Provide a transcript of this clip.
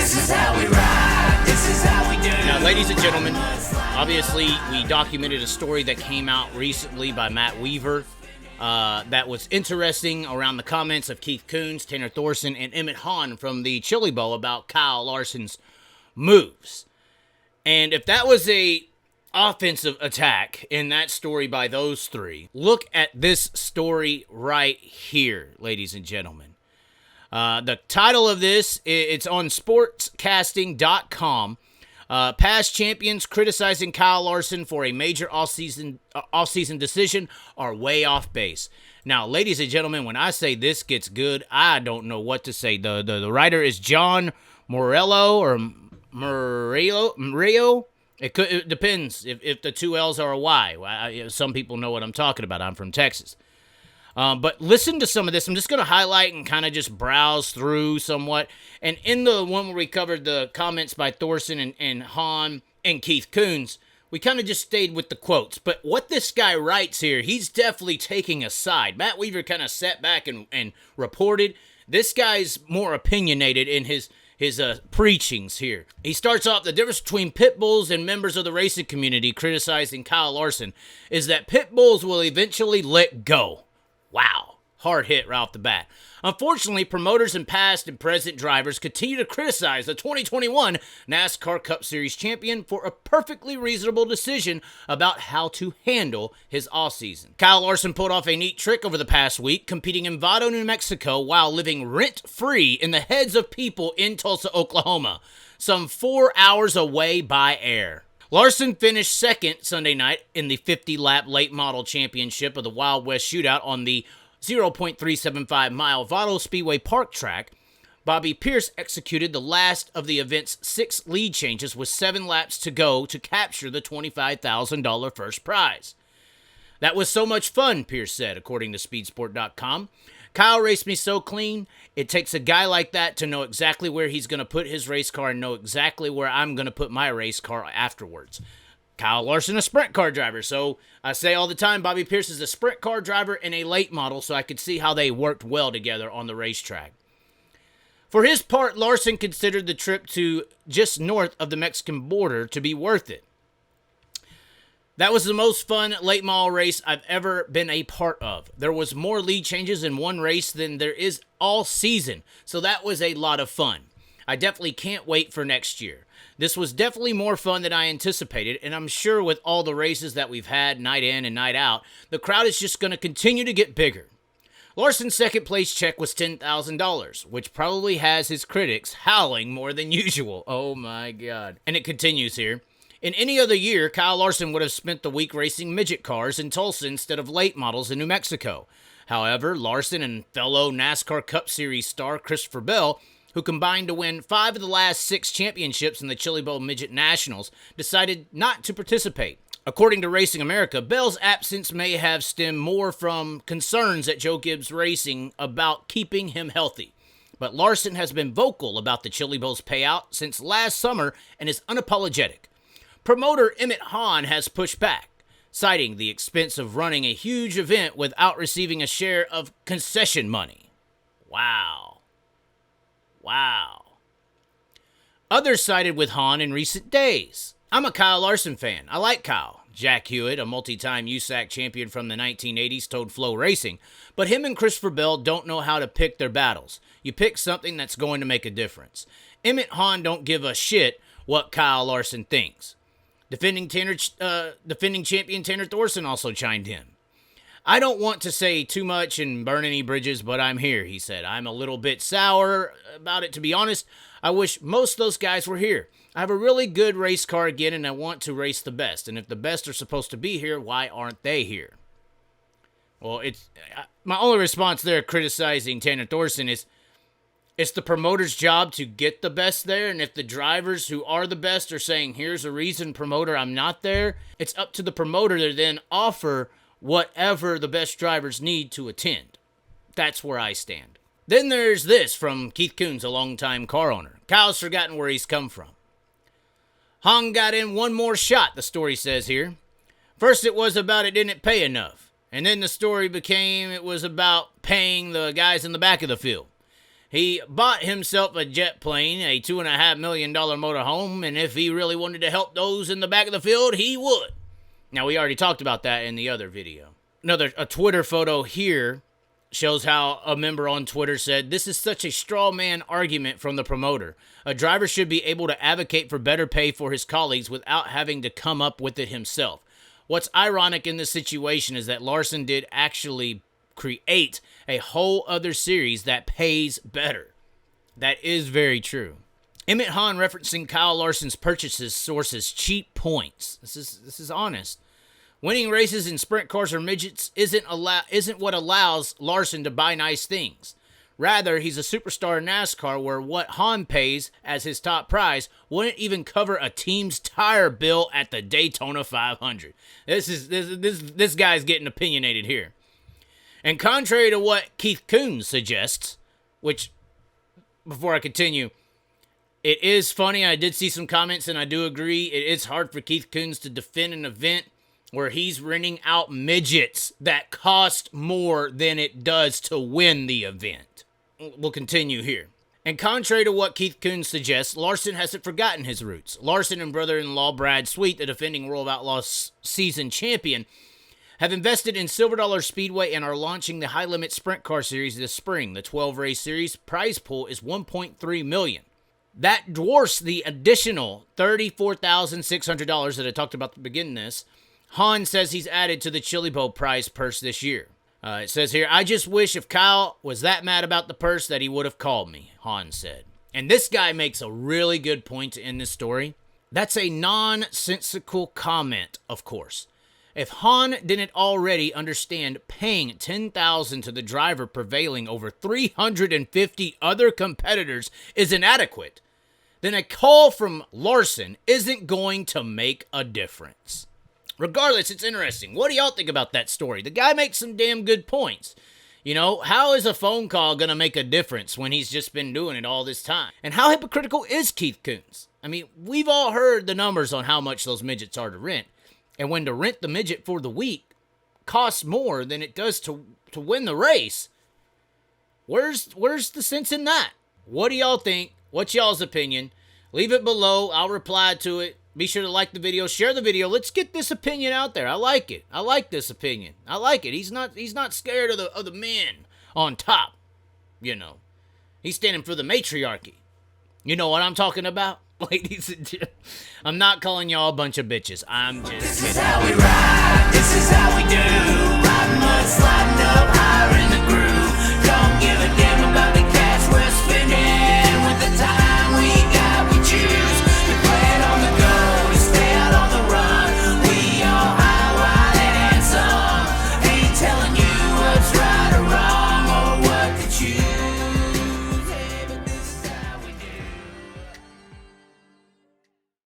This is how we ride. This is how we do. Now, ladies and gentlemen, obviously we documented a story that came out recently by Matt Weaver that was interesting around the comments of Keith Coons, Tanner Thorson, and Emmett Hahn from the Chili Bowl about Kyle Larson's moves. And if that was a offensive attack in that story by those three, look at this story right here, ladies and gentlemen. The title of this, it's on sportscasting.com. Past champions criticizing Kyle Larson for a major off-season decision are way off base. Now, ladies and gentlemen, when I say this gets good, I don't know what to say. The writer is John Morello or Murillo. It depends if the two L's are a Y. Some people know what I'm talking about. I'm from Texas. But listen to some of this. I'm just going to highlight and kind of just browse through somewhat. And in the one where we covered the comments by Thorson and Hahn and Keith Coons, we kind of just stayed with the quotes. But what this guy writes here, he's definitely taking a side. Matt Weaver kind of sat back and reported. This guy's more opinionated in his preachings here. He starts off, the difference between pit bulls and members of the racing community criticizing Kyle Larson is that pit bulls will eventually let go. Wow. Hard hit right off the bat. Unfortunately, promoters and past and present drivers continue to criticize the 2021 NASCAR Cup Series champion for a perfectly reasonable decision about how to handle his offseason. Kyle Larson pulled off a neat trick over the past week, competing in Vado, New Mexico, while living rent-free in the heads of people in Tulsa, Oklahoma, some 4 hours away by air. Larson finished second Sunday night in the 50-lap late model championship of the Wild West Shootout on the 0.375-mile Vado Speedway Park track. Bobby Pierce executed the last of the event's 6 lead changes with 7 laps to go to capture the $25,000 first prize. That was so much fun, Pierce said, according to Speedsport.com. Kyle raced me so clean. It takes a guy like that to know exactly where he's going to put his race car and know exactly where I'm going to put my race car afterwards. Kyle Larson, a sprint car driver. So I say all the time, Bobby Pierce is a sprint car driver and a late model, so I could see how they worked well together on the racetrack. For his part, Larson considered the trip to just north of the Mexican border to be worth it. That was the most fun late model race I've ever been a part of. There was more lead changes in one race than there is all season, so that was a lot of fun. I definitely can't wait for next year. This was definitely more fun than I anticipated, and I'm sure with all the races that we've had night in and night out, the crowd is just going to continue to get bigger. Larson's second place check was $10,000, which probably has his critics howling more than usual. Oh my God. And it continues here. In any other year, Kyle Larson would have spent the week racing midget cars in Tulsa instead of late models in New Mexico. However, Larson and fellow NASCAR Cup Series star Christopher Bell, who combined to win 5 of the last 6 championships in the Chili Bowl Midget Nationals, decided not to participate. According to Racing America, Bell's absence may have stemmed more from concerns at Joe Gibbs Racing about keeping him healthy. But Larson has been vocal about the Chili Bowl's payout since last summer and is unapologetic. Promoter Emmett Hahn has pushed back, citing the expense of running a huge event without receiving a share of concession money. Wow. Others sided with Hahn in recent days. I'm a Kyle Larson fan. I like Kyle. Jack Hewitt, a multi-time USAC champion from the 1980s, told Flow Racing, but him and Christopher Bell don't know how to pick their battles. You pick something that's going to make a difference. Emmett Hahn don't give a shit what Kyle Larson thinks. Defending champion Tanner Thorson also chimed in. I don't want to say too much and burn any bridges, but I'm here, he said. I'm a little bit sour about it, to be honest. I wish most of those guys were here. I have a really good race car again, and I want to race the best. And if the best are supposed to be here, why aren't they here? Well, it's my only response there criticizing Tanner Thorson is it's the promoter's job to get the best there, and if the drivers who are the best are saying, here's a reason, promoter, I'm not there, it's up to the promoter to then offer whatever the best drivers need to attend. That's where I stand. Then there's this from Keith Coons, a longtime car owner. Kyle's forgotten where he's come from. Hahn got in one more shot, the story says here. First it was about it didn't pay enough, and then the story became it was about paying the guys in the back of the field. He bought himself a jet plane, a $2.5 million motorhome, and if he really wanted to help those in the back of the field, he would. Now, we already talked about that in the other video. A Twitter photo here shows how a member on Twitter said, "This is such a straw man argument from the promoter. A driver should be able to advocate for better pay for his colleagues without having to come up with it himself. What's ironic in this situation is that Larson did actually create a whole other series that pays better." That is very true. Emmett Hahn referencing Kyle Larson's purchases sources cheap points. This is honest. Winning races in sprint cars or midgets isn't what allows Larson to buy nice things. Rather, he's a superstar in NASCAR where what Hahn pays as his top prize wouldn't even cover a team's tire bill at the Daytona 500. This guy's getting opinionated here. And contrary to what Keith Coons suggests, which, before I continue, it is funny. I did see some comments and I do agree. It is hard for Keith Coons to defend an event where he's renting out midgets that cost more than it does to win the event. We'll continue here. And contrary to what Keith Coons suggests, Larson hasn't forgotten his roots. Larson and brother-in-law Brad Sweet, the defending World of Outlaws season champion, have invested in Silver Dollar Speedway and are launching the High Limit Sprint Car Series this spring. The 12-race series prize pool is $1.3 million. That dwarfs the additional $34,600 that I talked about at the beginning of this. Hahn says he's added to the Chili Bowl prize purse this year. It says here, "I just wish if Kyle was that mad about the purse that he would have called me," Hahn said. And this guy makes a really good point in this story. That's a nonsensical comment, of course. If Hahn didn't already understand paying $10,000 to the driver prevailing over 350 other competitors is inadequate, then a call from Larson isn't going to make a difference. Regardless, it's interesting. What do y'all think about that story? The guy makes some damn good points. You know, how is a phone call going to make a difference when he's just been doing it all this time? And how hypocritical is Keith Coons? I mean, we've all heard the numbers on how much those midgets are to rent. And when to rent the midget for the week costs more than it does to win the race, where's the sense in that? What do y'all think? What's y'all's opinion? Leave it below. I'll reply to it. Be sure to like the video, share the video. Let's get this opinion out there. I like it. I like this opinion. I like it. He's not scared of the men on top. You know, he's standing for the matriarchy. You know what I'm talking about, ladies and gentlemen. I'm not calling y'all a bunch of bitches. I'm just This is how we ride. This is how we do. Ride mud slide.